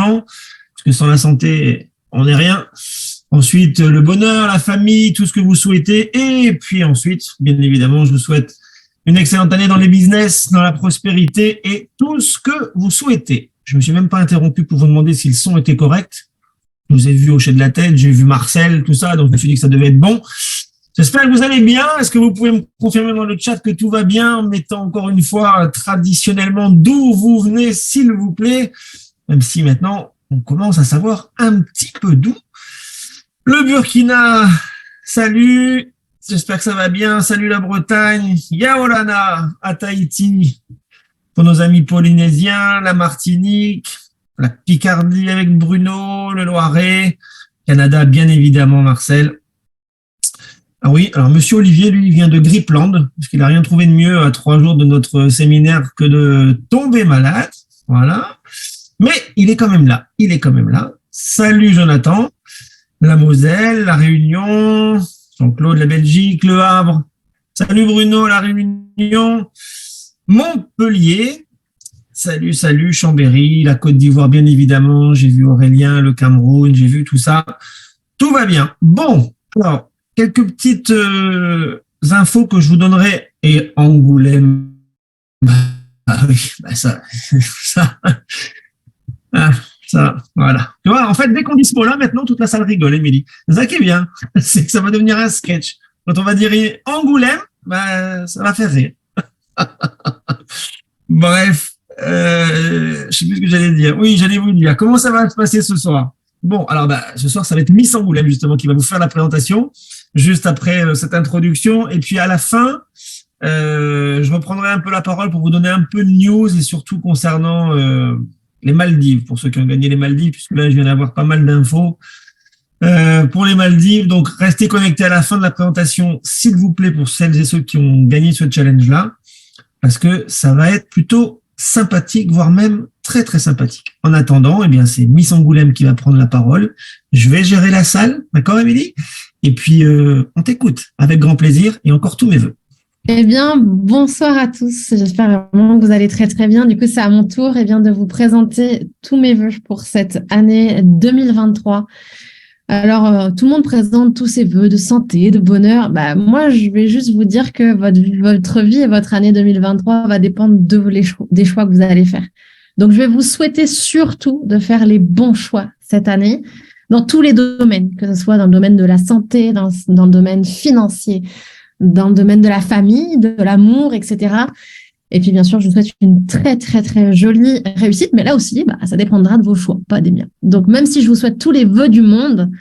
important, parce que sans la santé, on n'est rien. Ensuite, le bonheur, la famille, tout ce que vous souhaitez. Et puis ensuite, bien évidemment, je vous souhaite une excellente année dans les business, dans la prospérité et tout ce que vous souhaitez. Je me suis même pas interrompu pour vous demander si le son était correct. Je vous ai vu hocher de la tête, j'ai vu Marcel, tout ça, donc je me suis dit que ça devait être bon. J'espère que vous allez bien. Est-ce que vous pouvez me confirmer dans le chat que tout va bien, en mettant encore une fois traditionnellement d'où vous venez, s'il vous plaît, même si maintenant on commence à savoir un petit peu d'où. Le Burkina, salut, j'espère que ça va bien. Salut la Bretagne, Yaolana à Tahiti, pour nos amis polynésiens, la Martinique, la Picardie avec Bruno, le Loiret, Canada bien évidemment Marcel. Ah oui, alors Monsieur Olivier, lui, il vient de Gripland, parce qu'il n'a rien trouvé de mieux à 3 jours de notre séminaire que de tomber malade. Voilà. Mais il est quand même là. Salut Jonathan, la Moselle, la Réunion, Jean-Claude, la Belgique, Le Havre. Salut Bruno, la Réunion, Montpellier. Salut, Chambéry, la Côte d'Ivoire, bien évidemment. J'ai vu Aurélien, le Cameroun, j'ai vu tout ça. Tout va bien. Bon, alors, quelques petites infos que je vous donnerai. Et Angoulême, ça, voilà. Tu vois, en fait, dès qu'on dit ce mot-là, maintenant, toute la salle rigole, Émilie. C'est ça qui est bien. C'est que ça va devenir un sketch. Quand on va dire Angoulême, ça va faire rire. Bref, je sais plus ce que j'allais dire. Oui, j'allais vous dire. Comment ça va se passer ce soir? Bon, alors ce soir, ça va être Miss Angoulême, justement, qui va vous faire la présentation, juste après cette introduction. Et puis à la fin, je reprendrai un peu la parole pour vous donner un peu de news et surtout concernant les Maldives, pour ceux qui ont gagné les Maldives, puisque là, je viens d'avoir pas mal d'infos pour les Maldives. Donc, restez connectés à la fin de la présentation, s'il vous plaît, pour celles et ceux qui ont gagné ce challenge-là, parce que ça va être plutôt sympathique, voire même très, très sympathique. En attendant, c'est Miss Angoulême qui va prendre la parole. Je vais gérer la salle, d'accord, Émilie? Et puis, on t'écoute avec grand plaisir et encore tous mes vœux. Eh bien, bonsoir à tous. J'espère vraiment que vous allez très, très bien. Du coup, c'est à mon tour de vous présenter tous mes vœux pour cette année 2023. Alors, tout le monde présente tous ses vœux de santé, de bonheur. Moi, je vais juste vous dire que votre vie et votre année 2023 va dépendre des choix que vous allez faire. Donc, je vais vous souhaiter surtout de faire les bons choix cette année dans tous les domaines, que ce soit dans le domaine de la santé, dans le domaine financier, dans le domaine de la famille, de l'amour, etc. Et puis, bien sûr, je vous souhaite une très, très, très jolie réussite. Mais là aussi, ça dépendra de vos choix, pas des miens. Donc, même si je vous souhaite tous les vœux du monde,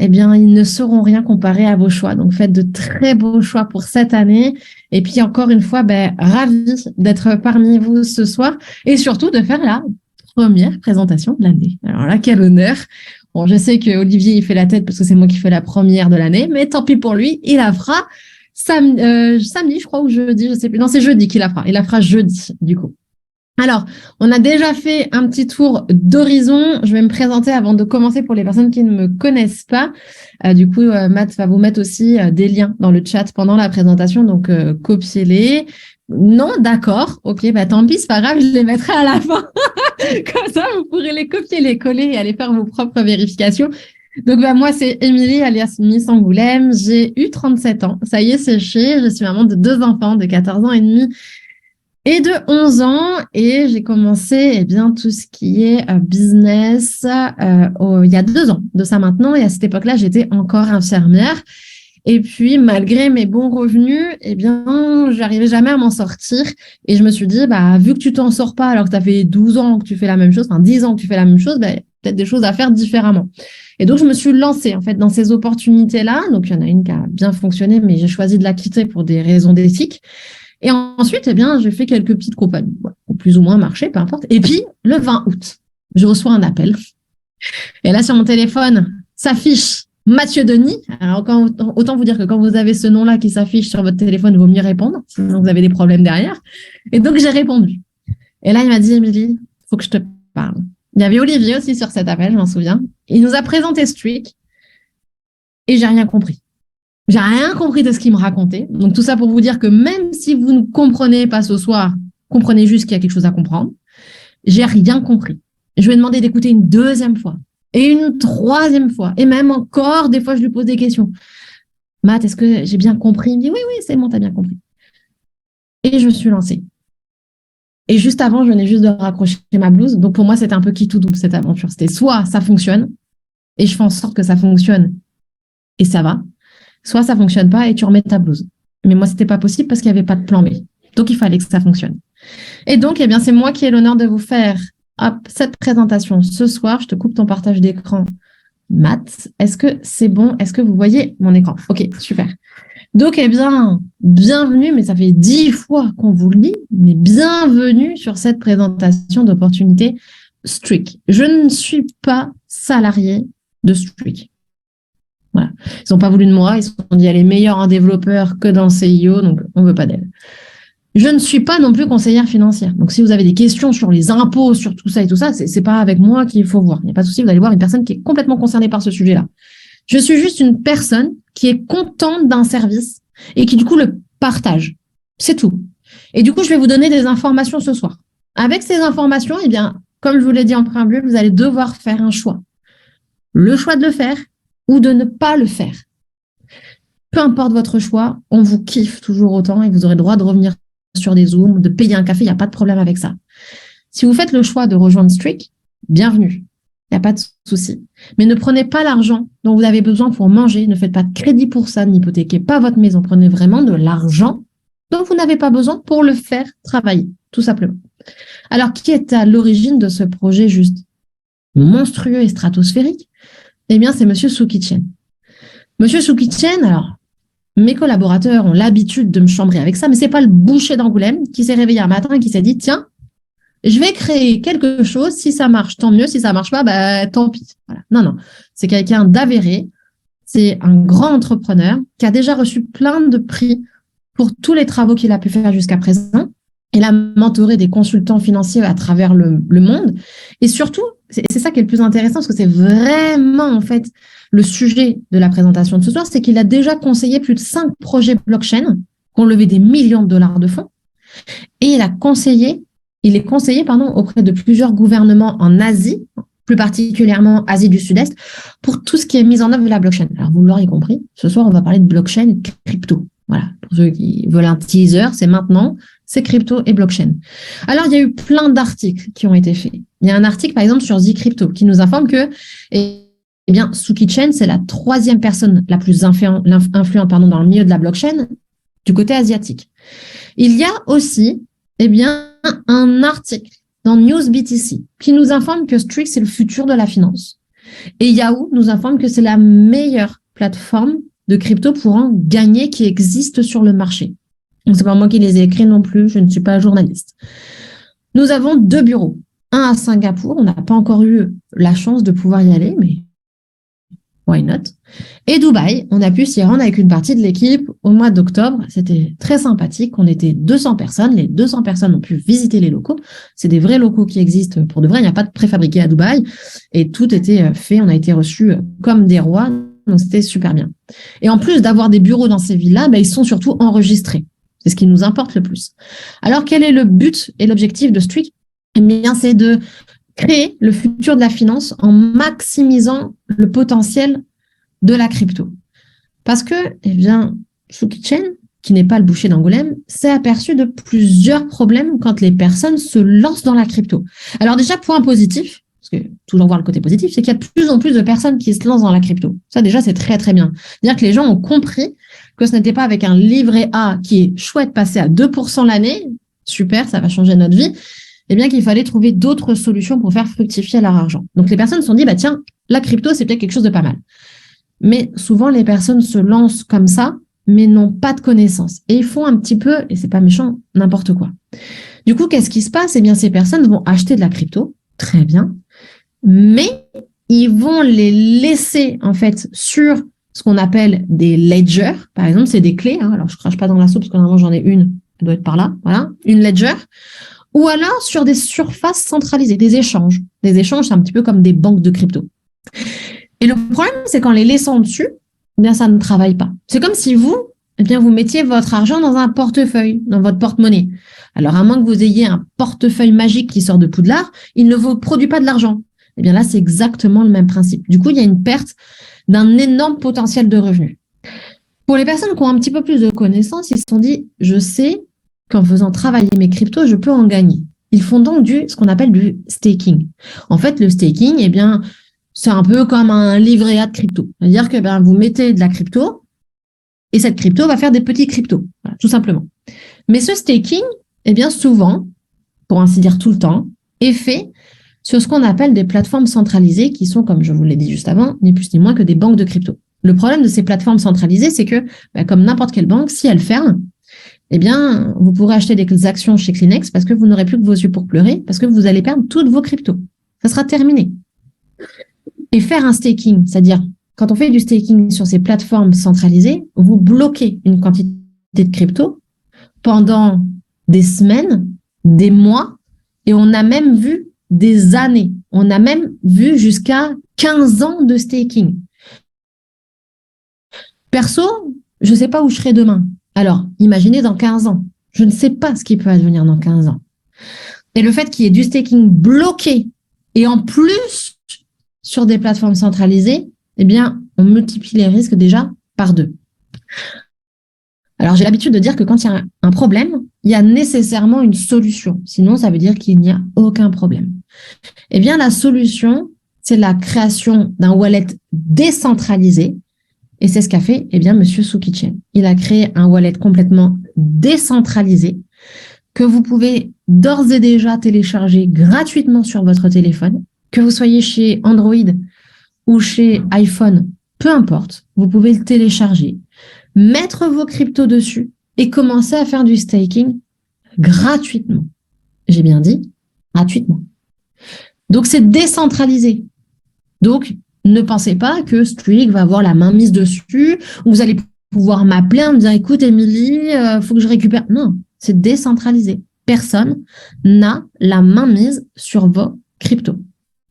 ils ne seront rien comparés à vos choix. Donc, faites de très beaux choix pour cette année. Et puis, encore une fois, ravie d'être parmi vous ce soir et surtout de faire la première présentation de l'année. Alors là, quel honneur. Bon, je sais que Olivier, il fait la tête parce que c'est moi qui fais la première de l'année, mais tant pis pour lui, il la fera samedi, je crois, ou jeudi, je sais plus. Non, c'est jeudi qu'il la fera. Il la fera jeudi, du coup. Alors, on a déjà fait un petit tour d'horizon. Je vais me présenter avant de commencer pour les personnes qui ne me connaissent pas. Du coup, Matt va vous mettre aussi des liens dans le chat pendant la présentation, donc copiez-les. Non, d'accord. Ok, tant pis, c'est pas grave, je les mettrai à la fin. Comme ça, vous pourrez les copier, les coller et aller faire vos propres vérifications. Donc, moi, c'est Émilie, alias Miss Angoulême. J'ai eu 37 ans. Ça y est, c'est fait. Je suis maman de 2 enfants de 14 ans et demi et de 11 ans. Et j'ai commencé, tout ce qui est business il y a 2 ans de ça maintenant. Et à cette époque-là, j'étais encore infirmière. Et puis, malgré mes bons revenus, j'arrivais jamais à m'en sortir. Et je me suis dit, vu que tu t'en sors pas alors que tu as fait 12 ans que tu fais la même chose, 10 ans que tu fais la même chose, peut-être des choses à faire différemment. Et donc, je me suis lancée, en fait, dans ces opportunités-là. Donc, il y en a une qui a bien fonctionné, mais j'ai choisi de la quitter pour des raisons d'éthique. Et ensuite, j'ai fait quelques petites compagnies, ou plus ou moins marché, peu importe. Et puis, le 20 août, je reçois un appel. Et là, sur mon téléphone, s'affiche Mathieu Denis. Alors, autant vous dire que quand vous avez ce nom-là qui s'affiche sur votre téléphone, il vaut mieux répondre, sinon vous avez des problèmes derrière. Et donc, j'ai répondu. Et là, il m'a dit, Émilie, il faut que je te parle. Il y avait Olivier aussi sur cet appel, je m'en souviens. Il nous a présenté Streak et j'ai rien compris. J'ai rien compris de ce qu'il me racontait. Donc, tout ça pour vous dire que même si vous ne comprenez pas ce soir, comprenez juste qu'il y a quelque chose à comprendre. J'ai rien compris. Je vais demander d'écouter une deuxième fois et une troisième fois. Et même encore, des fois, je lui pose des questions. Matt, est-ce que j'ai bien compris? Il me dit, oui, oui, c'est bon, t'as bien compris. Et je me suis lancée. Et juste avant, je venais juste de raccrocher ma blouse. Donc, pour moi, c'était un peu qui tout double, cette aventure. C'était soit ça fonctionne, et je fais en sorte que ça fonctionne, et ça va. Soit ça fonctionne pas, et tu remets ta blouse. Mais moi, c'était pas possible parce qu'il n'y avait pas de plan B. Donc, il fallait que ça fonctionne. Et donc, eh bien, c'est moi qui ai l'honneur de vous faire cette présentation ce soir. Je te coupe ton partage d'écran. Matt, est-ce que c'est bon? Est-ce que vous voyez mon écran? Ok, super. Donc, eh bien, bienvenue, mais ça fait 10 fois qu'on vous le dit, mais bienvenue sur cette présentation d'opportunité Streak. Je ne suis pas salarié de Streak. Voilà. Ils n'ont pas voulu de moi, ils se sont dit elle est meilleure en développeur que dans CIO, donc on ne veut pas d'elle. Je ne suis pas non plus conseillère financière. Donc, si vous avez des questions sur les impôts, sur tout ça et tout ça, c'est pas avec moi qu'il faut voir. Il n'y a pas de souci, vous allez voir une personne qui est complètement concernée par ce sujet-là. Je suis juste une personne qui est contente d'un service et qui, du coup, le partage. C'est tout. Et du coup, je vais vous donner des informations ce soir. Avec ces informations, eh bien, comme je vous l'ai dit en préambule, vous allez devoir faire un choix. Le choix de le faire ou de ne pas le faire. Peu importe votre choix, on vous kiffe toujours autant et vous aurez le droit de revenir sur des Zooms, de payer un café, il n'y a pas de problème avec ça. Si vous faites le choix de rejoindre Streak, bienvenue. Il n'y a pas de souci. Mais ne prenez pas l'argent dont vous avez besoin pour manger. Ne faites pas de crédit pour ça. N'hypothéquez pas votre maison. Prenez vraiment de l'argent dont vous n'avez pas besoin pour le faire travailler, tout simplement. Alors, qui est à l'origine de ce projet juste monstrueux et stratosphérique? Eh bien, c'est Monsieur Suki Chen. Monsieur Suki Chen, alors, mes collaborateurs ont l'habitude de me chambrer avec ça, mais c'est pas le boucher d'Angoulême qui s'est réveillé un matin et qui s'est dit, tiens, je vais créer quelque chose, si ça marche, tant mieux, si ça marche pas, bah, tant pis. Voilà. Non, non, c'est quelqu'un d'avéré, c'est un grand entrepreneur qui a déjà reçu plein de prix pour tous les travaux qu'il a pu faire jusqu'à présent. Il a mentoré des consultants financiers à travers le monde. Et surtout, c'est ça qui est le plus intéressant, parce que c'est vraiment, en fait, le sujet de la présentation de ce soir, c'est qu'il a déjà conseillé plus de 5 projets blockchain qui ont levé des millions de dollars de fonds. Et il est conseillé, auprès de plusieurs gouvernements en Asie, plus particulièrement Asie du Sud-Est, pour tout ce qui est mise en œuvre de la blockchain. Alors, vous l'aurez compris, ce soir, on va parler de blockchain et de crypto. Voilà, pour ceux qui veulent un teaser, c'est maintenant, c'est crypto et blockchain. Alors, il y a eu plein d'articles qui ont été faits. Il y a un article, par exemple, sur ZCrypto qui nous informe que, eh bien, Suki Chen, c'est la 3e personne la plus influente dans le milieu de la blockchain du côté asiatique. Il y a aussi, eh bien, un article dans News BTC qui nous informe que Streak, c'est le futur de la finance. Et Yahoo nous informe que c'est la meilleure plateforme de crypto pour en gagner qui existe sur le marché. Donc, c'est pas moi qui les ai écrits non plus, je ne suis pas journaliste. Nous avons 2 bureaux. Un à Singapour, on n'a pas encore eu la chance de pouvoir y aller, mais why not? Et Dubaï, on a pu s'y rendre avec une partie de l'équipe au mois d'octobre. C'était très sympathique. On était 200 personnes. Les 200 personnes ont pu visiter les locaux. C'est des vrais locaux qui existent pour de vrai. Il n'y a pas de préfabriqué à Dubaï. Et tout était fait. On a été reçus comme des rois. Donc, c'était super bien. Et en plus d'avoir des bureaux dans ces villes-là, ils sont surtout enregistrés. C'est ce qui nous importe le plus. Alors, quel est le but et l'objectif de Streak? Eh bien, c'est de créer le futur de la finance en maximisant le potentiel de la crypto. Parce que, eh bien, Suki Chen, qui n'est pas le boucher d'Angoulême, s'est aperçu de plusieurs problèmes quand les personnes se lancent dans la crypto. Alors déjà, point positif, parce que toujours voir le côté positif, c'est qu'il y a de plus en plus de personnes qui se lancent dans la crypto. Ça, déjà, c'est très, très bien. C'est-à-dire que les gens ont compris que ce n'était pas avec un livret A qui est chouette, passer à 2% l'année, super, ça va changer notre vie, eh bien qu'il fallait trouver d'autres solutions pour faire fructifier leur argent. Donc, les personnes se sont dit, tiens, la crypto, c'est peut-être quelque chose de pas mal. Mais souvent, les personnes se lancent comme ça, mais n'ont pas de connaissances. Et ils font un petit peu, et c'est pas méchant, n'importe quoi. Du coup, qu'est-ce qui se passe? Eh bien, ces personnes vont acheter de la crypto, très bien, mais ils vont les laisser, en fait, sur ce qu'on appelle des ledgers. Par exemple, c'est des clés. Alors, je crache pas dans la soupe, parce que normalement, j'en ai une. Elle doit être par là. Voilà, une ledger. Ou alors sur des surfaces centralisées, des échanges. Des échanges, c'est un petit peu comme des banques de crypto. Et le problème, c'est qu'en les laissant dessus, eh bien, ça ne travaille pas. C'est comme si vous eh bien, vous mettiez votre argent dans un portefeuille, dans votre porte-monnaie. Alors, à moins que vous ayez un portefeuille magique qui sort de Poudlard, il ne vous produit pas de l'argent. Eh bien, là, c'est exactement le même principe. Du coup, il y a une perte d'un énorme potentiel de revenus. Pour les personnes qui ont un petit peu plus de connaissances, ils se sont dit, je sais qu'en faisant travailler mes cryptos, je peux en gagner. Ils font donc ce qu'on appelle du staking. En fait, le staking, eh bien, c'est un peu comme un livret A de crypto. C'est-à-dire que vous mettez de la crypto et cette crypto va faire des petits cryptos, voilà, tout simplement. Mais ce staking, eh bien, souvent, pour ainsi dire tout le temps, est fait sur ce qu'on appelle des plateformes centralisées qui sont, comme je vous l'ai dit juste avant, ni plus ni moins que des banques de crypto. Le problème de ces plateformes centralisées, c'est que, comme n'importe quelle banque, si elle ferme, eh bien, vous pourrez acheter des actions chez Kleenex parce que vous n'aurez plus que vos yeux pour pleurer, parce que vous allez perdre toutes vos cryptos. Ça sera terminé. Et faire un staking, c'est-à-dire, quand on fait du staking sur ces plateformes centralisées, vous bloquez une quantité de crypto pendant des semaines, des mois, et on a même vu des années. On a même vu jusqu'à 15 ans de staking. Perso, je ne sais pas où je serai demain. Alors, imaginez dans 15 ans. Je ne sais pas ce qui peut advenir dans 15 ans. Et le fait qu'il y ait du staking bloqué et en plus sur des plateformes centralisées, eh bien, on multiplie les risques déjà par 2. Alors, j'ai l'habitude de dire que quand il y a un problème, il y a nécessairement une solution. Sinon, ça veut dire qu'il n'y a aucun problème. Eh bien, la solution, c'est la création d'un wallet décentralisé. Et c'est ce qu'a fait, eh bien, Monsieur Soukhichen. Il a créé un wallet complètement décentralisé que vous pouvez d'ores et déjà télécharger gratuitement sur votre téléphone, que vous soyez chez Android ou chez iPhone, peu importe, vous pouvez le télécharger, mettre vos cryptos dessus et commencer à faire du staking gratuitement. J'ai bien dit gratuitement. Donc, c'est décentralisé. Donc, ne pensez pas que Streak va avoir la main mise dessus, ou vous allez pouvoir m'appeler en me disant, écoute, Émilie, faut que je récupère. Non, c'est décentralisé. Personne n'a la main mise sur vos cryptos.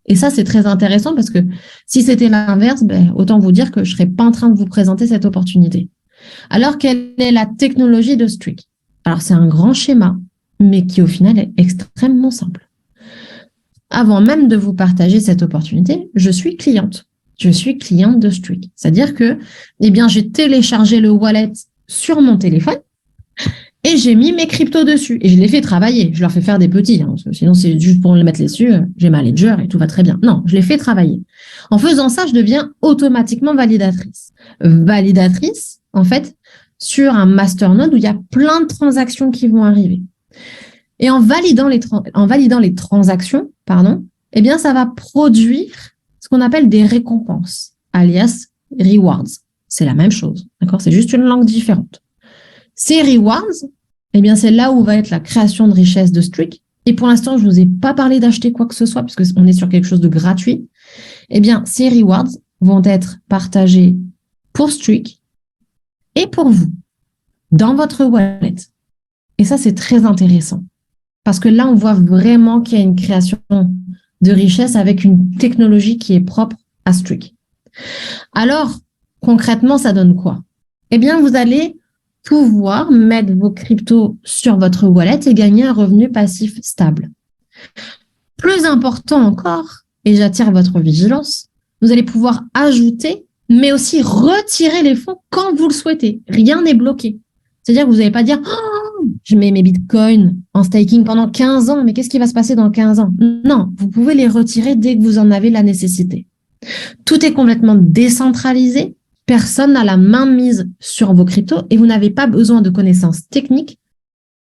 Et ça, c'est très intéressant parce que si c'était l'inverse, autant vous dire que je ne serais pas en train de vous présenter cette opportunité. Alors, quelle est la technologie de Streak? Alors, c'est un grand schéma, mais qui au final est extrêmement simple. Avant même de vous partager cette opportunité, je suis cliente. Je suis cliente de Streak. C'est-à-dire que, eh bien, j'ai téléchargé le wallet sur mon téléphone et j'ai mis mes cryptos dessus. Et je les fais travailler. Je leur fais faire des petits, parce que sinon, c'est juste pour les mettre dessus. J'ai ma ledger et tout va très bien. Non, je les fais travailler. En faisant ça, je deviens automatiquement validatrice. Validatrice, en fait, sur un masternode où il y a plein de transactions qui vont arriver. Et en validant les transactions, eh bien, ça va produire ce qu'on appelle des récompenses, alias rewards. C'est la même chose, d'accord? C'est juste une langue différente. Ces rewards, eh bien, c'est là où va être la création de richesse de Streak. Et pour l'instant, je ne vous ai pas parlé d'acheter quoi que ce soit, puisqu'on est sur quelque chose de gratuit. Eh bien, ces rewards vont être partagés pour Streak et pour vous, dans votre wallet. Et ça, c'est très intéressant. Parce que là, on voit vraiment qu'il y a une création de richesse avec une technologie qui est propre à Streak. Alors, concrètement, ça donne quoi? Eh bien, vous allez pouvoir mettre vos cryptos sur votre wallet et gagner un revenu passif stable. Plus important encore, et j'attire votre vigilance, vous allez pouvoir ajouter, mais aussi retirer les fonds quand vous le souhaitez. Rien n'est bloqué. C'est-à-dire que vous n'allez pas dire oh, je mets mes bitcoins en staking pendant 15 ans, mais qu'est-ce qui va se passer dans 15 ans? Non, vous pouvez les retirer dès que vous en avez la nécessité. Tout est complètement décentralisé. Personne n'a la main mise sur vos cryptos et vous n'avez pas besoin de connaissances techniques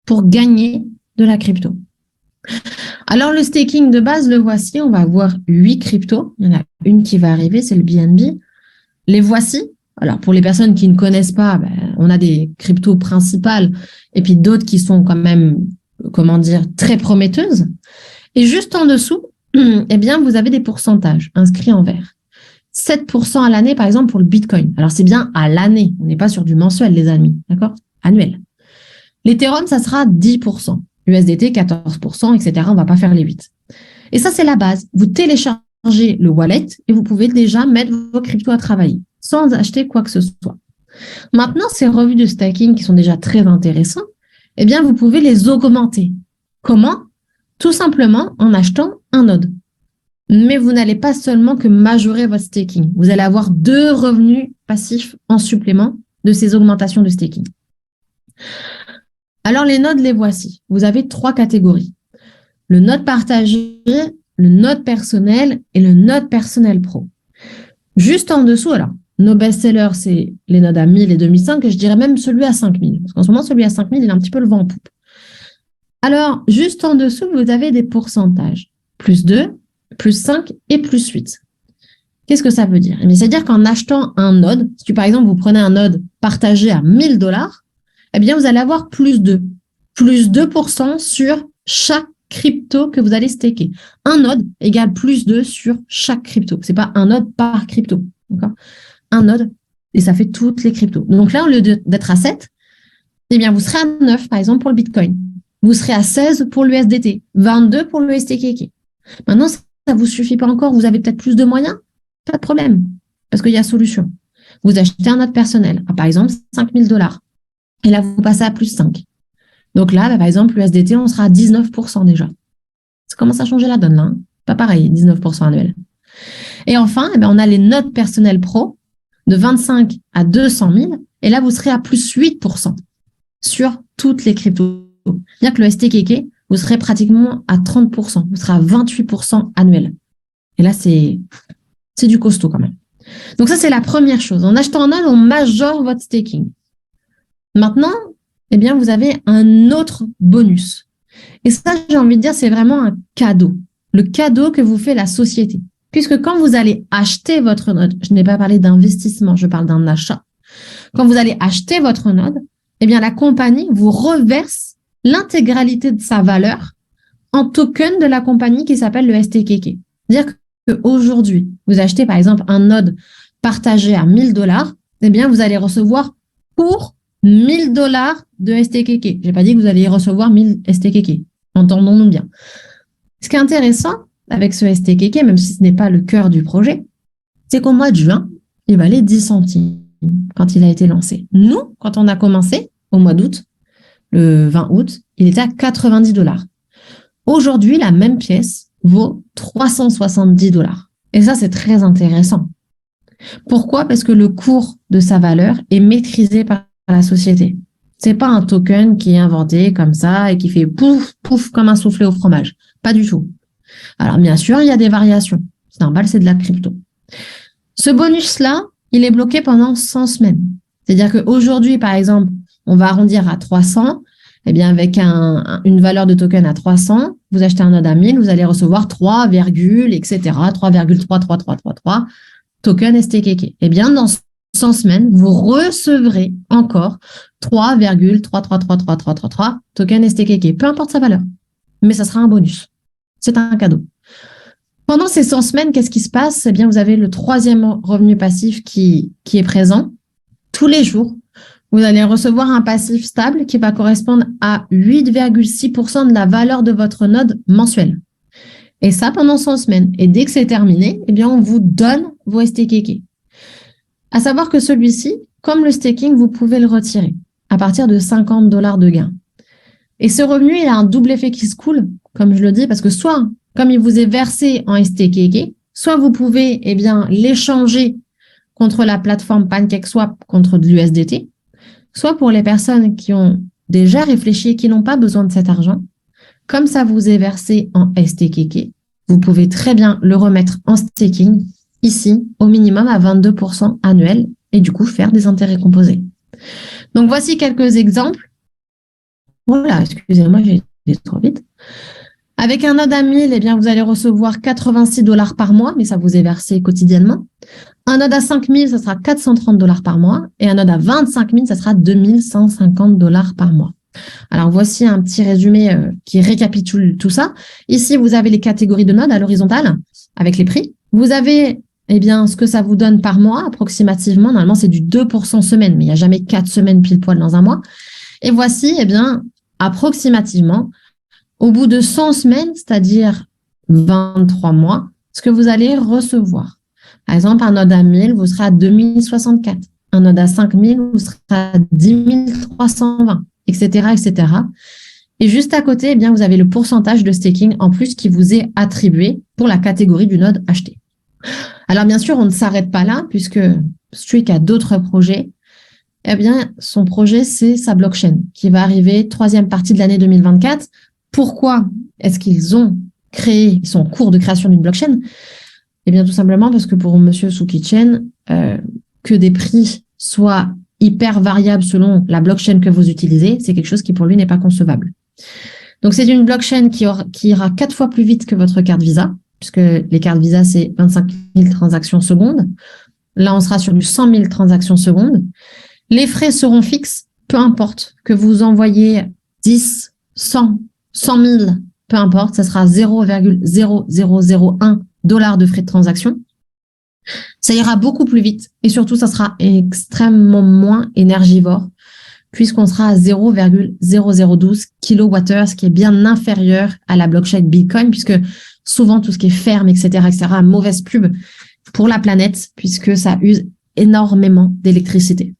pour gagner de la crypto. Alors, le staking de base, le voici. On va avoir 8 cryptos. Il y en a une qui va arriver, c'est le BNB. Les voici. Alors, pour les personnes qui ne connaissent pas, on a des cryptos principales et puis d'autres qui sont quand même, très prometteuses. Et juste en dessous, eh bien, vous avez des pourcentages inscrits en vert. 7% à l'année, par exemple, pour le Bitcoin. Alors, c'est bien à l'année. On n'est pas sur du mensuel, les amis. D'accord? Annuel. L'Ethereum, ça sera 10%. USDT, 14%, etc. On ne va pas faire les 8. Et ça, c'est la base. Vous téléchargez le wallet et vous pouvez déjà mettre vos cryptos à travailler sans acheter quoi que ce soit. Maintenant, ces revenus de staking qui sont déjà très intéressants, eh bien, vous pouvez les augmenter. Comment? Tout simplement en achetant un node. Mais vous n'allez pas seulement que majorer votre staking. Vous allez avoir 2 revenus passifs en supplément de ces augmentations de staking. Alors, les nodes, les voici. Vous avez 3 catégories. Le node partagé, le node personnel et le node personnel pro. Juste en dessous, alors, nos best-sellers, c'est les nodes à 1000 et 2005, et je dirais même celui à 5000. Parce qu'en ce moment, celui à 5000, il a un petit peu le vent en poupe. Alors, juste en dessous, vous avez des pourcentages. Plus 2, plus 5 et plus 8. Qu'est-ce que ça veut dire? C'est-à-dire qu'en achetant un node, si par exemple, vous prenez un node partagé à 1000$, eh bien, vous allez avoir plus 2. Plus 2% sur chaque crypto que vous allez staker. Un node égale plus 2 sur chaque crypto. C'est pas un node par crypto. D'accord? Un node, et ça fait toutes les cryptos. Donc là, au lieu d'être à 7, eh bien, vous serez à 9, par exemple, pour le Bitcoin. Vous serez à 16 pour l'USDT, 22 pour le STKK. Maintenant, ça ne vous suffit pas encore. Vous avez peut-être plus de moyens? Pas de problème, parce qu'il y a solution. Vous achetez un node personnel, par exemple, 5000$. Et là, vous passez à plus 5. Donc là, par exemple, l'USDT, on sera à 19% déjà. Ça commence à changer la donne, là. Hein. Pas pareil, 19% annuel. Et enfin, on a les nodes personnels pro de 25 à 200 000. Et là, vous serez à plus 8% sur toutes les cryptos. C'est-à-dire que le STKK, vous serez pratiquement à 30%. Vous serez à 28% annuel. Et là, c'est du costaud quand même. Donc ça, c'est la première chose. En achetant un node, on majore votre staking. Maintenant, eh bien, vous avez un autre bonus. Et ça, j'ai envie de dire, c'est vraiment un cadeau. Le cadeau que vous fait la société. Puisque quand vous allez acheter votre node, je n'ai pas parlé d'investissement, je parle d'un achat. Quand vous allez acheter votre node, eh bien, la compagnie vous reverse l'intégralité de sa valeur en token de la compagnie qui s'appelle le STKK. C'est-à-dire qu'aujourd'hui, vous achetez par exemple un node partagé à 1000$, eh bien, vous allez recevoir pour 1000$ de STKK. Je n'ai pas dit que vous allez recevoir 1000 STKK. Entendons-nous bien. Ce qui est intéressant avec ce STKK, même si ce n'est pas le cœur du projet, c'est qu'au mois de juin, il valait 10 centimes quand il a été lancé. Nous, quand on a commencé, au mois d'août, le 20 août, il était à 90$. Aujourd'hui, la même pièce vaut 370$. Et ça, c'est très intéressant. Pourquoi? Parce que le cours de sa valeur est maîtrisé par la société. C'est pas un token qui est inventé comme ça et qui fait pouf, pouf, comme un soufflé au fromage. Pas du tout. Alors, bien sûr, il y a des variations. C'est normal, c'est de la crypto. Ce bonus-là, il est bloqué pendant 100 semaines. C'est-à-dire qu'aujourd'hui, par exemple, on va arrondir à 300. Eh bien, avec une valeur de token à 300, vous achetez un node à 1000, vous allez recevoir 3, etc., 3,33333 token STKK. Eh bien, dans 100 semaines, vous recevrez encore 3,333333 token STKK. Peu importe sa valeur. Mais ça sera un bonus. C'est un cadeau. Pendant ces 100 semaines, qu'est-ce qui se passe? Eh bien, vous avez le troisième revenu passif qui est présent. Tous les jours, vous allez recevoir un passif stable qui va correspondre à 8,6% de la valeur de votre node mensuelle. Et ça, pendant 100 semaines. Et dès que c'est terminé, eh bien, on vous donne vos STKK. À savoir que celui-ci, comme le staking, vous pouvez le retirer à partir de 50$ de gain. Et ce revenu, il a un double effet qui se coule, comme je le dis, parce que soit, comme il vous est versé en STKK, soit vous pouvez, eh bien, l'échanger contre la plateforme PancakeSwap contre de l'USDT, soit pour les personnes qui ont déjà réfléchi et qui n'ont pas besoin de cet argent, comme ça vous est versé en STKK, vous pouvez très bien le remettre en staking, ici, au minimum à 22% annuel, et du coup faire des intérêts composés. Donc voici quelques exemples. Voilà, excusez-moi, j'ai été trop vite. Avec un node à 1000, eh bien, vous allez recevoir 86$ par mois, mais ça vous est versé quotidiennement. Un node à 5000, ça sera 430$ par mois. Et un node à 25 000, ça sera 2150$ par mois. Alors, voici un petit résumé qui récapitule tout ça. Ici, vous avez les catégories de nodes à l'horizontale avec les prix. Vous avez, eh bien, ce que ça vous donne par mois, approximativement. Normalement, c'est du 2% semaine, mais il n'y a jamais 4 semaines pile poil dans un mois. Et voici, eh bien, approximativement, au bout de 100 semaines, c'est-à-dire 23 mois, ce que vous allez recevoir. Par exemple, un node à 1000, vous serez à 2064. un node à 5000 vous serez à 10 320, etc., etc. Et juste à côté, eh bien, vous avez le pourcentage de staking en plus qui vous est attribué pour la catégorie du node acheté. Alors, bien sûr, on ne s'arrête pas là puisque Streak a d'autres projets. Eh bien, son projet, c'est sa blockchain qui va arriver troisième partie de l'année 2024. Pourquoi est-ce qu'ils sont en cours de création d'une blockchain? Eh bien, tout simplement parce que pour Monsieur Suki Chen, que des prix soient hyper variables selon la blockchain que vous utilisez, c'est quelque chose qui pour lui n'est pas concevable. Donc, c'est une blockchain qui ira 4 fois plus vite que votre carte Visa, puisque les cartes Visa, c'est 25 000 transactions secondes. Là, on sera sur du 100 000 transactions secondes. Les frais seront fixes, peu importe que vous envoyez 10, 100, 100 000, peu importe, ça sera 0,0001 $ de frais de transaction. Ça ira beaucoup plus vite et surtout, ça sera extrêmement moins énergivore puisqu'on sera à 0,0012 kWh, ce qui est bien inférieur à la blockchain Bitcoin puisque souvent, tout ce qui est ferme, etc., mauvaise pub pour la planète puisque ça use énormément d'électricité.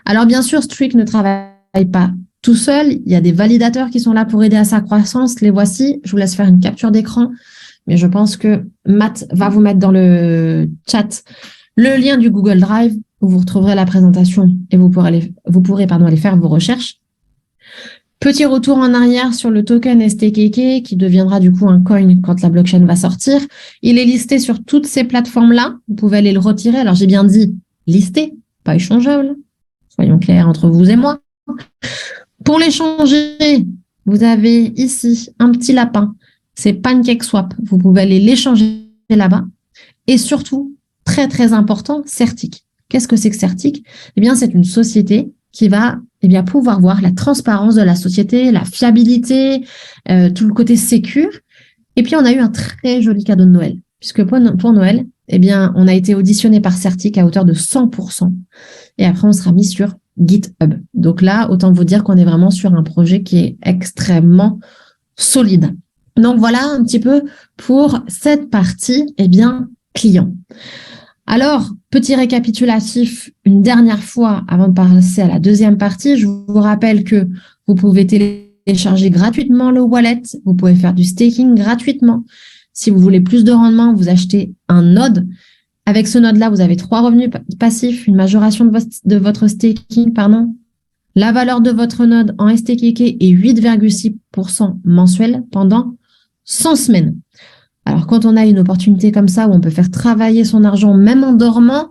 Alors, bien sûr, Streak ne travaille pas tout seul. Il y a des validateurs qui sont là pour aider à sa croissance. Les voici. Je vous laisse faire une capture d'écran. Mais je pense que Matt va vous mettre dans le chat le lien du Google Drive où vous retrouverez la présentation et vous pourrez aller faire vos recherches. Petit retour en arrière sur le token STKK qui deviendra du coup un coin quand la blockchain va sortir. Il est listé sur toutes ces plateformes-là. Vous pouvez aller le retirer. Alors, j'ai bien dit listé, pas échangeable. Soyons clairs entre vous et moi. Pour l'échanger, vous avez ici un petit lapin. C'est PancakeSwap. Vous pouvez aller l'échanger là-bas. Et surtout, très, très important, Certic. Qu'est-ce que c'est que Certic? Eh bien, c'est une société qui va pouvoir voir la transparence de la société, la fiabilité, tout le côté sécure. Et puis, on a eu un très joli cadeau de Noël. Puisque pour Noël, eh bien, on a été auditionné par Certic à hauteur de 100%. Et après, on sera mis sur GitHub. Donc là, autant vous dire qu'on est vraiment sur un projet qui est extrêmement solide. Donc voilà un petit peu pour cette partie, client. Alors, petit récapitulatif, une dernière fois avant de passer à la deuxième partie, je vous rappelle que vous pouvez télécharger gratuitement le wallet, vous pouvez faire du staking gratuitement. Si vous voulez plus de rendement, vous achetez un node. Avec ce node-là, vous avez 3 revenus passifs, une majoration de votre staking, la valeur de votre node en STKK est 8,6% mensuel pendant 100 semaines. Alors, quand on a une opportunité comme ça où on peut faire travailler son argent même en dormant,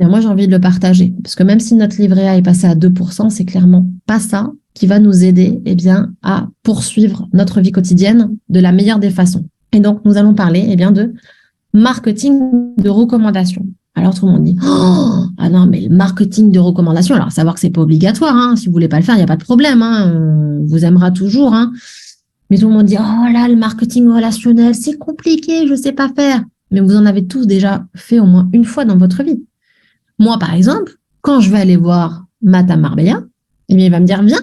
moi, j'ai envie de le partager. Parce que même si notre livret A est passé à 2%, c'est clairement pas ça qui va nous aider à poursuivre notre vie quotidienne de la meilleure des façons. Et donc, nous allons parler de marketing de recommandation. Alors, tout le monde dit « Oh, ah non, mais le marketing de recommandation, alors savoir que c'est pas obligatoire, si vous voulez pas le faire, il n'y a pas de problème, on vous aimera toujours, Mais tout le monde dit « Oh là, le marketing relationnel, c'est compliqué, je sais pas faire. » Mais vous en avez tous déjà fait au moins une fois dans votre vie. Moi, par exemple, quand je vais aller voir Matt à Marbella, il va me dire « Viens,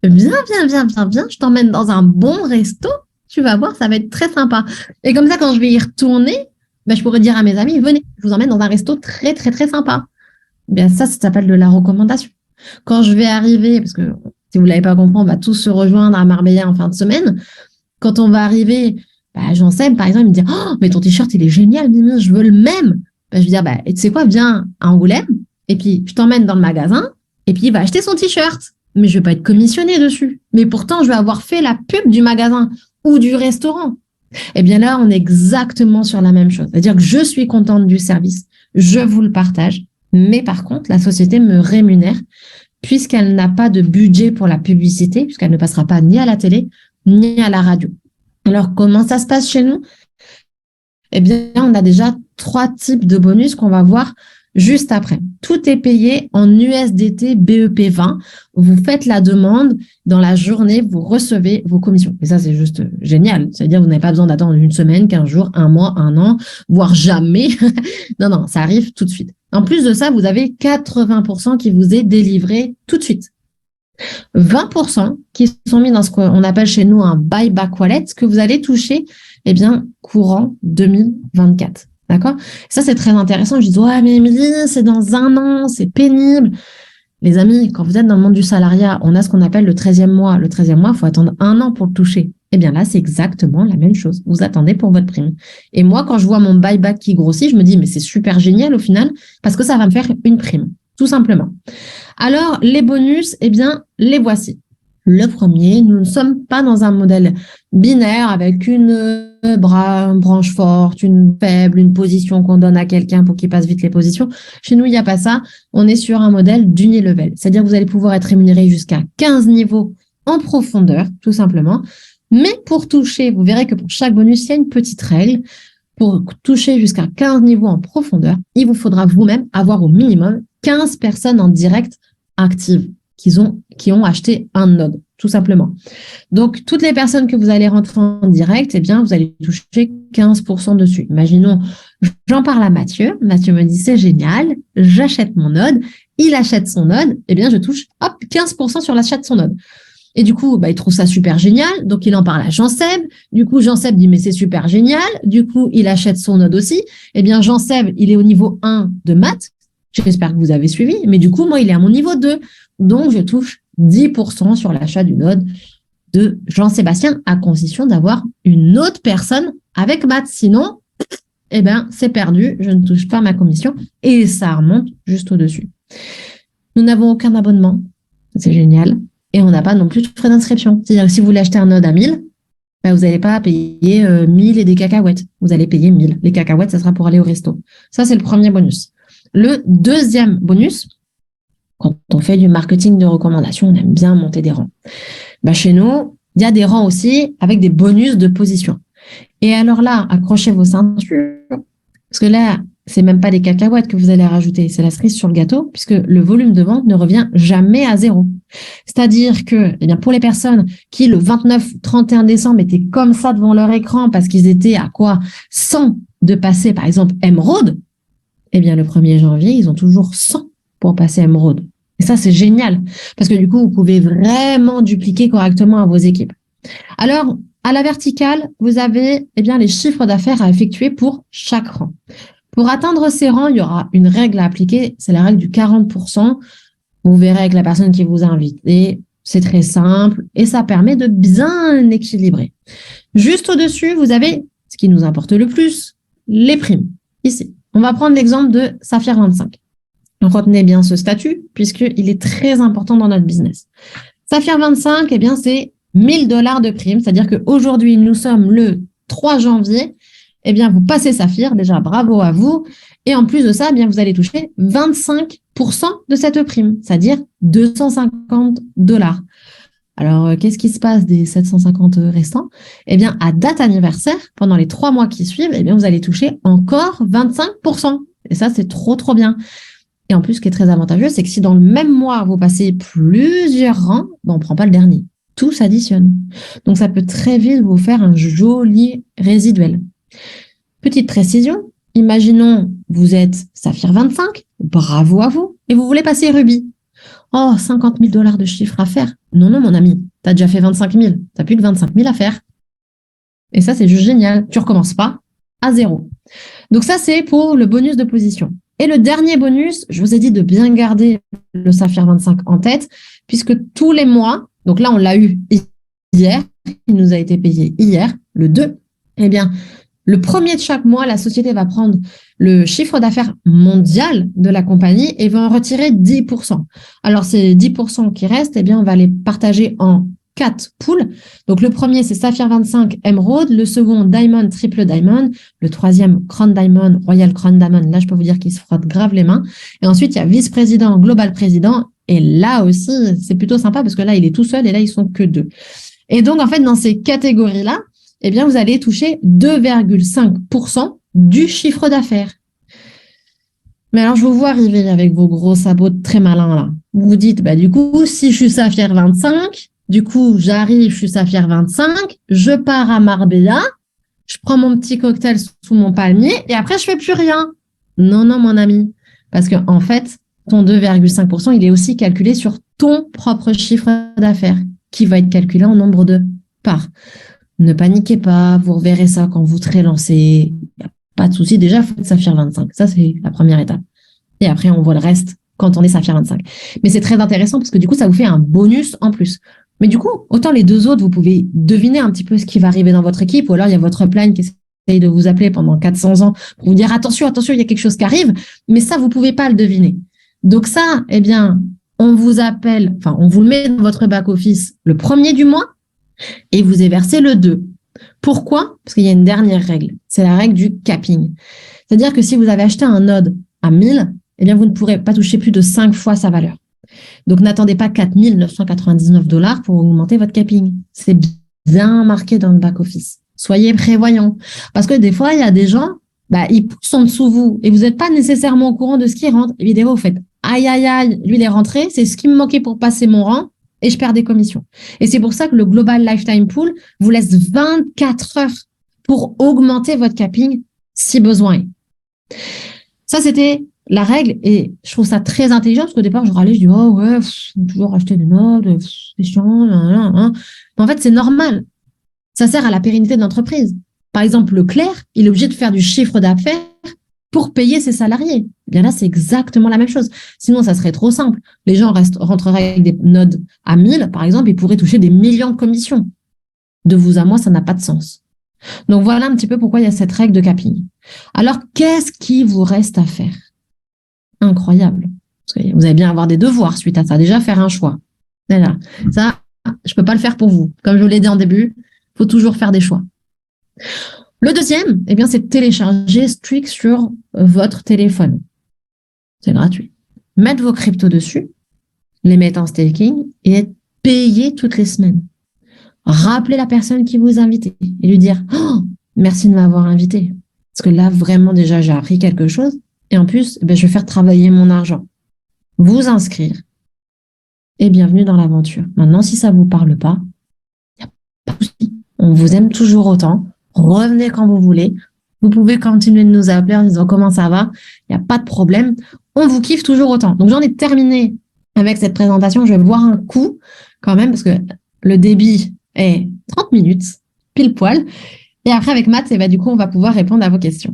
je t'emmène dans un bon resto, tu vas voir, ça va être très sympa. » Et comme ça, quand je vais y retourner, je pourrais dire à mes amis, venez, je vous emmène dans un resto très, très, très sympa. Ça s'appelle de la recommandation. Quand je vais arriver, parce que si vous ne l'avez pas compris, on va tous se rejoindre à Marbella en fin de semaine. Quand on va arriver, Jean-Seb, par exemple, il me dit « Oh, mais ton t-shirt, il est génial, Mimi, je veux le même. » Je vais dire « Et tu sais quoi, viens à Angoulême, et puis je t'emmène dans le magasin, et puis il va acheter son t-shirt. » Mais je ne vais pas être commissionnée dessus. Mais pourtant, je vais avoir fait la pub du magasin ou du restaurant. Là, on est exactement sur la même chose. C'est-à-dire que je suis contente du service, je vous le partage, mais par contre, la société me rémunère puisqu'elle n'a pas de budget pour la publicité, puisqu'elle ne passera pas ni à la télé, ni à la radio. Alors, comment ça se passe chez nous? On a déjà 3 types de bonus qu'on va voir juste après. Tout est payé en USDT BEP20. Vous faites la demande, dans la journée, vous recevez vos commissions. Et ça, c'est juste génial. C'est-à-dire que vous n'avez pas besoin d'attendre une semaine, 15 jours, 1 mois, 1 an, voire jamais. Non, ça arrive tout de suite. En plus de ça, vous avez 80% qui vous est délivré tout de suite. 20% qui sont mis dans ce qu'on appelle chez nous un buyback wallet, que vous allez toucher, courant 2024. D'accord? Ça, c'est très intéressant. Je dis, ouais, mais Émilie, c'est dans 1 an, c'est pénible. Les amis, quand vous êtes dans le monde du salariat, on a ce qu'on appelle le 13e mois. Le 13e mois, il faut attendre 1 an pour le toucher. Eh bien là, c'est exactement la même chose. Vous attendez pour votre prime. Et moi, quand je vois mon buyback qui grossit, je me dis, mais c'est super génial au final, parce que ça va me faire une prime, tout simplement. Alors, les bonus, eh bien, les voici. Le premier, nous ne sommes pas dans un modèle binaire avec une branche forte, une faible, une position qu'on donne à quelqu'un pour qu'il passe vite les positions. Chez nous, il n'y a pas ça. On est sur un modèle d'unilevel. C'est-à-dire que vous allez pouvoir être rémunéré jusqu'à 15 niveaux en profondeur, tout simplement. Mais pour toucher, vous verrez que pour chaque bonus, il y a une petite règle. Pour toucher jusqu'à 15 niveaux en profondeur, il vous faudra vous-même avoir au minimum 15 personnes en direct actives qui ont acheté un node, tout simplement. Donc, toutes les personnes que vous allez rentrer en direct, eh bien, vous allez toucher 15% dessus. Imaginons, j'en parle à Mathieu. Mathieu me dit, c'est génial, j'achète mon node. Il achète son node. Eh bien, je touche, 15% sur l'achat de son node. Et du coup, il trouve ça super génial. Donc, il en parle à Jean-Seb. Du coup, Jean-Seb dit, mais c'est super génial. Du coup, il achète son node aussi. Eh bien, Jean-Seb, il est au niveau 1 de maths. J'espère que vous avez suivi. Mais du coup, moi, il est à mon niveau 2. Donc, je touche 10% sur l'achat du node de Jean-Sébastien à condition d'avoir une autre personne avec maths. Sinon, eh ben, c'est perdu. Je ne touche pas ma commission et ça remonte juste au-dessus. Nous n'avons aucun abonnement. C'est génial. Et on n'a pas non plus de frais d'inscription. C'est-à-dire que si vous voulez acheter un node à 1000, vous n'allez pas payer 1000 et des cacahuètes. Vous allez payer 1000. Les cacahuètes, ça sera pour aller au resto. Ça, c'est le premier bonus. Le deuxième bonus, quand on fait du marketing de recommandation, on aime bien monter des rangs. Chez nous, il y a des rangs aussi avec des bonus de position. Et alors là, accrochez vos ceintures, parce que là, c'est même pas des cacahuètes que vous allez rajouter, c'est la cerise sur le gâteau, puisque le volume de vente ne revient jamais à 0. C'est-à-dire que, eh bien, pour les personnes qui, le 29-31 décembre, étaient comme ça devant leur écran parce qu'ils étaient à 100 de passer, par exemple, Emerald, eh bien, le 1er janvier, ils ont toujours 100 pour passer Emerald. Et ça, c'est génial, parce que du coup, vous pouvez vraiment dupliquer correctement à vos équipes. Alors, à la verticale, vous avez les chiffres d'affaires à effectuer pour chaque rang. Pour atteindre ces rangs, il y aura une règle à appliquer, c'est la règle du 40%. Vous verrez avec la personne qui vous a invité, c'est très simple et ça permet de bien équilibrer. Juste au-dessus, vous avez ce qui nous importe le plus, les primes. Ici, on va prendre l'exemple de Saphir 25. Retenez bien ce statut puisqu'il est très important dans notre business. Saphir 25, c'est $1000 de prime, c'est-à-dire qu'aujourd'hui, nous sommes le 3 janvier, vous passez Saphir, déjà bravo à vous, et en plus de ça, vous allez toucher 25% de cette prime, c'est-à-dire $250. Alors, qu'est-ce qui se passe des 750 restants? À date anniversaire, pendant les 3 mois qui suivent, vous allez toucher encore 25%. Et ça, c'est trop, trop bien. Et en plus, ce qui est très avantageux, c'est que si dans le même mois, vous passez plusieurs rangs, on ne prend pas le dernier. Tout s'additionne. Donc, ça peut très vite vous faire un joli résiduel. Petite précision, imaginons, vous êtes Saphir 25, bravo à vous, et vous voulez passer Ruby. Oh, $50 000 de chiffre à faire. Non, mon ami, tu as déjà fait 25 000, tu n'as plus que 25 000 à faire. Et ça, c'est juste génial. Tu ne recommences pas à 0. Donc ça, c'est pour le bonus de position. Et le dernier bonus, je vous ai dit de bien garder le Saphir 25 en tête, puisque tous les mois, donc là, on l'a eu hier, il nous a été payé hier, le 2, le premier de chaque mois, la société va prendre le chiffre d'affaires mondial de la compagnie et va en retirer 10%. Alors, ces 10% qui restent, on va les partager en 4 pools. Donc, le premier, c'est Saphir 25 Emerald. Le second, Diamond, Triple Diamond. Le troisième, Crown Diamond, Royal Crown Diamond. Là, je peux vous dire qu'ils se frottent grave les mains. Et ensuite, il y a Vice-président, Global Président. Et là aussi, c'est plutôt sympa parce que là, il est tout seul et là, ils sont que 2. Et donc, en fait, dans ces catégories-là, vous allez toucher 2,5% du chiffre d'affaires. Mais alors, je vous vois arriver avec vos gros sabots très malins là. Vous vous dites, du coup, si je suis Saphir 25, du coup, j'arrive, je suis Saphir 25, je pars à Marbella, je prends mon petit cocktail sous mon palmier et après, je fais plus rien. Non, mon ami. Parce que, en fait, ton 2,5%, il est aussi calculé sur ton propre chiffre d'affaires qui va être calculé en nombre de parts. Ne paniquez pas, vous reverrez ça quand vous serez lancé. Il n'y a Pas de souci. Déjà, faites Saphir 25. Ça, c'est la première étape. Et après, on voit le reste quand on est Saphir 25. Mais c'est très intéressant parce que du coup, ça vous fait un bonus en plus. Mais du coup, autant les deux autres, vous pouvez deviner un petit peu ce qui va arriver dans votre équipe, ou alors il y a votre upline qui essaye de vous appeler pendant 400 ans pour vous dire attention, attention, il y a quelque chose qui arrive. Mais ça, vous pouvez pas le deviner. Donc ça, eh bien, on vous appelle, enfin, on vous le met dans votre back-office le 1er du mois et vous est versé le 2. Pourquoi? Parce qu'il y a une dernière règle. C'est la règle du capping. C'est-à-dire que si vous avez acheté un node à 1000, eh bien, vous ne pourrez pas toucher plus de 5 fois sa valeur. Donc, n'attendez pas 4 999 $ pour augmenter votre capping. C'est bien marqué dans le back-office. Soyez prévoyants. Parce que des fois, il y a des gens, ils poussent en dessous vous et vous n'êtes pas nécessairement au courant de ce qui rentre. Évidemment, vous faites aïe, aïe, aïe, lui, il est rentré, c'est ce qui me manquait pour passer mon rang et je perds des commissions. Et c'est pour ça que le Global Lifetime Pool vous laisse 24 heures pour augmenter votre capping si besoin est. Ça, c'était la règle et je trouve ça très intelligent parce qu'au départ, je râlais, je dis, oh ouais, faut toujours acheter des nodes, c'est chiant, hein. Mais en fait, c'est normal. Ça sert à la pérennité de l'entreprise. Par exemple, Leclerc, il est obligé de faire du chiffre d'affaires pour payer ses salariés. Eh bien là, c'est exactement la même chose. Sinon, ça serait trop simple. Les gens rentreraient avec des nodes à 1000, par exemple, ils pourraient toucher des millions de commissions. De vous à moi, ça n'a pas de sens. Donc voilà un petit peu pourquoi il y a cette règle de capping. Alors, qu'est-ce qui vous reste à faire? Incroyable. Parce que vous allez bien avoir des devoirs suite à ça. Déjà, faire un choix. Voilà. Ça, je peux pas le faire pour vous. Comme je vous l'ai dit en début, il faut toujours faire des choix. Le deuxième, eh bien, c'est de télécharger Strix sur votre téléphone. C'est gratuit. Mettre vos cryptos dessus, les mettre en staking et être payé toutes les semaines. Rappelez la personne qui vous a invité et lui dire oh, merci de m'avoir invité. Parce que là, vraiment, déjà, j'ai appris quelque chose. Et en plus, je vais faire travailler mon argent. Vous inscrire. Et bienvenue dans l'aventure. Maintenant, si ça ne vous parle pas, il n'y a pas de souci. On vous aime toujours autant. Revenez quand vous voulez. Vous pouvez continuer de nous appeler en disant comment ça va. Il n'y a pas de problème. On vous kiffe toujours autant. Donc, j'en ai terminé avec cette présentation. Je vais boire un coup quand même parce que le débit est 30 minutes, pile poil. Et après, avec Matt, du coup, on va pouvoir répondre à vos questions.